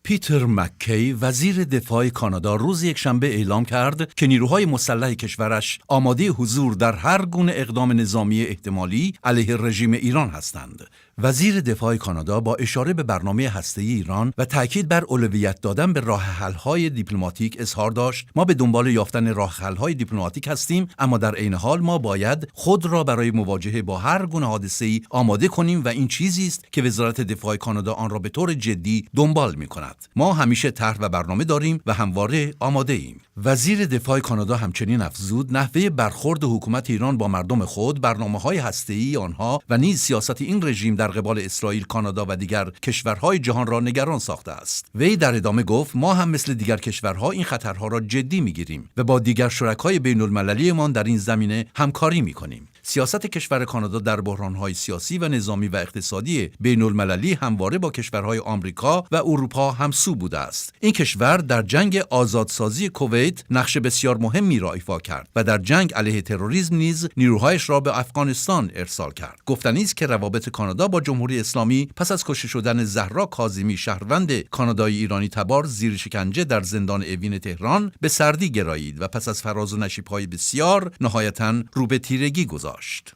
پیتر مکی وزیر دفاع کانادا روز یکشنبه اعلام کرد که نیروهای مسلح کشورش آماده حضور در هر گونه اقدام نظامی احتمالی علیه رژیم ایران هستند. وزیر دفاع کانادا با اشاره به برنامه هسته‌ای ایران و تاکید بر اولویت دادن به راه حل‌های دیپلماتیک اظهار داشت: ما به دنبال یافتن راه حل‌های دیپلماتیک هستیم، اما در عین حال ما باید خود را برای مواجهه با هر گونه حادثه‌ای آماده کنیم و این چیزی است که وزارت دفاع کانادا آن را به طور جدی دنبال می‌کند. ما همیشه طرح و برنامه داریم و همواره آماده ایم. وزیر دفاع کانادا همچنین افزود نحوه برخورد حکومت ایران با مردم خود، برنامه‌های هسته‌ای آنها و نیز سیاست این رژیم در قبال اسرائیل، کانادا و دیگر کشورهای جهان را نگران ساخته است. وی در ادامه گفت: ما هم مثل دیگر کشورها این خطرها را جدی می‌گیریم و با دیگر شرکای بین‌المللیمان در این زمینه همکاری می‌کنیم. سیاست کشور کانادا در بحران‌های سیاسی و نظامی و اقتصادی بین‌المللی همواره با کشورهای آمریکا و اروپا همسو بوده است. این کشور در جنگ آزادسازی کویت نقش بسیار مهمی را ایفا کرد و در جنگ علیه تروریسم نیز نیروهایش را به افغانستان ارسال کرد. گفتنی است که روابط کانادا با جمهوری اسلامی پس از کشته شدن زهرا کاظمی، شهروند کانادایی ایرانی تبار، زیر شکنجه در زندان اوین تهران به سردی گرایید و پس از فراز و نشیب‌های بسیار نهایتاً رو به تیرگی گذاشت.